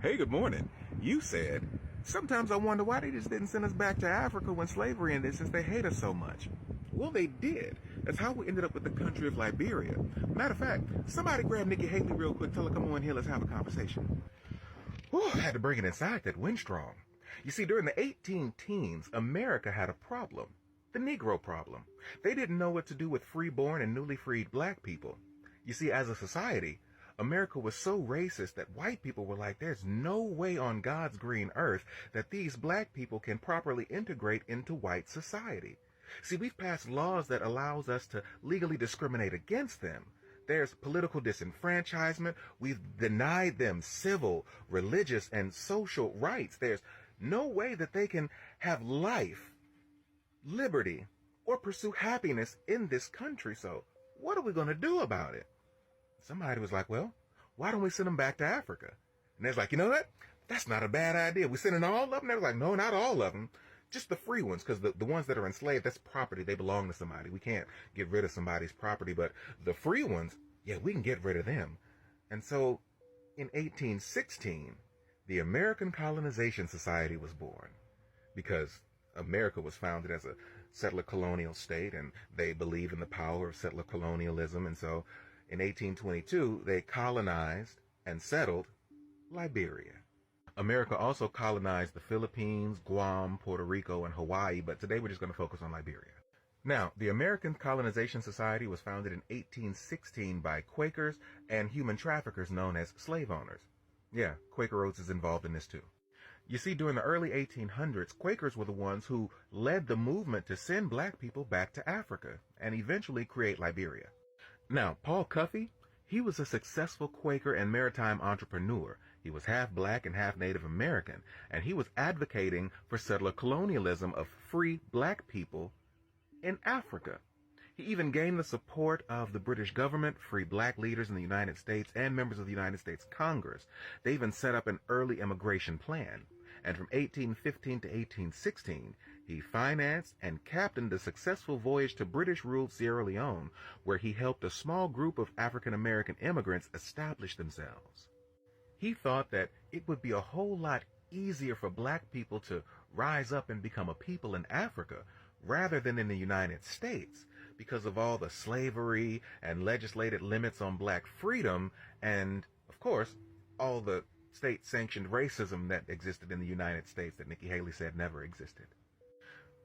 Hey, good morning. You said, sometimes I wonder why they just didn't send us back to Africa when slavery ended since they hate us so much. Well, they did. That's how we ended up with the country of Liberia. Matter of fact, somebody grab Nikki Haley real quick, tell her come on here, let's have a conversation. Whew, I had to bring it inside, that wind strong. You see, during the 18 teens, America had a problem. The Negro problem. They didn't know what to do with freeborn and newly freed black people. You see, as a society, America was so racist that white people were like, there's no way on God's green earth that these black people can properly integrate into white society. See, we've passed laws that allows us to legally discriminate against them. There's political disenfranchisement. We've denied them civil, religious, and social rights. There's no way that they can have life, liberty, or pursue happiness in this country. So what are we going to do about it? Somebody was like, well, why don't we send them back to Africa? And they're like, you know what? That's not a bad idea. We're sending all of them? They were like, no, not all of them. Just the free ones, because the ones that are enslaved, that's property. They belong to somebody. We can't get rid of somebody's property. But the free ones, yeah, we can get rid of them. And so in 1816, the American Colonization Society was born because America was founded as a settler colonial state, and they believe in the power of settler colonialism. And so in 1822, they colonized and settled Liberia. America also colonized the Philippines, Guam, Puerto Rico, and Hawaii, but today we're just going to focus on Liberia. Now, the American Colonization Society was founded in 1816 by Quakers and human traffickers known as slave owners. Yeah, Quaker Oats is involved in this too. You see, during the early 1800s, Quakers were the ones who led the movement to send black people back to Africa and eventually create Liberia. Now, Paul Cuffey, he was a successful Quaker and maritime entrepreneur. He was half black and half Native American, and he was advocating for settler colonialism of free black people in Africa. He even gained the support of the British government, free black leaders in the United States, and members of the United States Congress. They even set up an early immigration plan. And from 1815 to 1816, he financed and captained the successful voyage to British-ruled Sierra Leone, where he helped a small group of African-American immigrants establish themselves. He thought that it would be a whole lot easier for black people to rise up and become a people in Africa rather than in the United States because of all the slavery and legislated limits on black freedom and, of course, all the state-sanctioned racism that existed in the United States that Nikki Haley said never existed.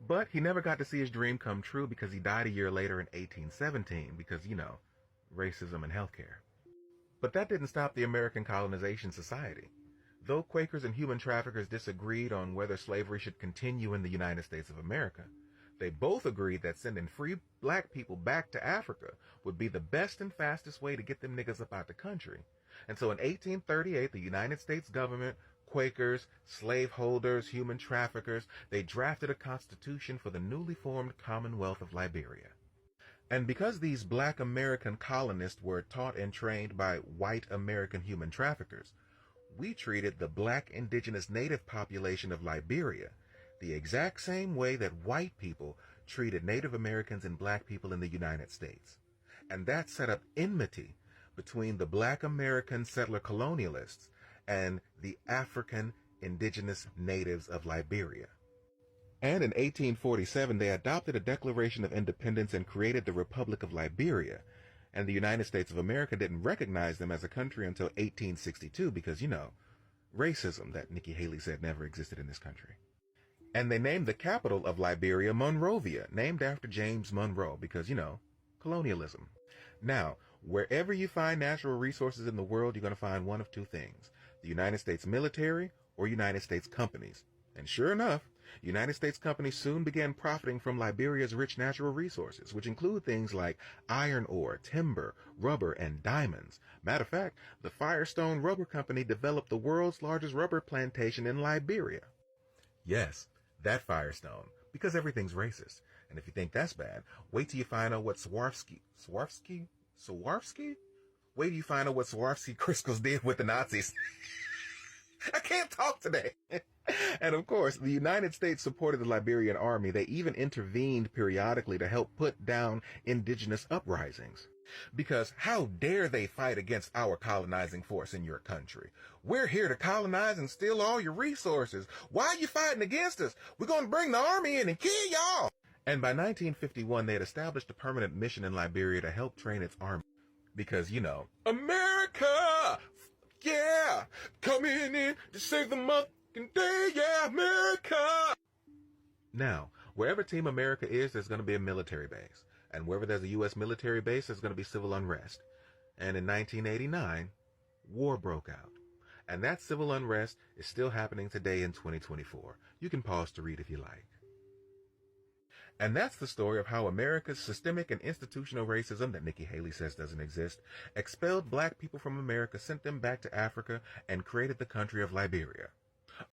But he never got to see his dream come true because he died a year later in 1817 because, you know, racism and healthcare. But that didn't stop the American Colonization Society. Though Quakers and human traffickers disagreed on whether slavery should continue in the United States of America, they both agreed that sending free black people back to Africa would be the best and fastest way to get them niggas up out the country. And so in 1838, the United States government, Quakers, slaveholders, human traffickers, they drafted a constitution for the newly formed Commonwealth of Liberia. And because these black American colonists were taught and trained by white American human traffickers, we treated the black indigenous native population of Liberia the exact same way that white people treated Native Americans and black people in the United States. And that set up enmity between the black American settler colonialists and the African indigenous natives of Liberia. And in 1847, they adopted a Declaration of Independence and created the Republic of Liberia. And the United States of America didn't recognize them as a country until 1862 because, you know, racism that Nikki Haley said never existed in this country. And they named the capital of Liberia Monrovia, named after James Monroe because, you know, colonialism. Now, wherever you find natural resources in the world, you're going to find one of two things: the United States military or United States companies. And sure enough, United States companies soon began profiting from Liberia's rich natural resources, which include things like iron ore, timber, rubber, and diamonds. Matter of fact, the Firestone Rubber Company developed the world's largest rubber plantation in Liberia. Yes, that Firestone, because everything's racist. And if you think that's bad, wait till you find out what Swarovski? Wait till you find out what Swarovski crystals did with the Nazis. I can't talk today. And of course, the United States supported the Liberian army. They even intervened periodically to help put down indigenous uprisings. Because how dare they fight against our colonizing force in your country? We're here to colonize and steal all your resources. Why are you fighting against us? We're going to bring the army in and kill y'all. And by 1951, they had established a permanent mission in Liberia to help train its army. Because, you know, America! Yeah! Coming in to save the motherfucking day, yeah, America! Now, wherever Team America is, there's going to be a military base. And wherever there's a U.S. military base, there's going to be civil unrest. And in 1989, war broke out. And that civil unrest is still happening today in 2024. You can pause to read if you like. And that's the story of how America's systemic and institutional racism that Nikki Haley says doesn't exist expelled black people from America, sent them back to Africa, and created the country of Liberia.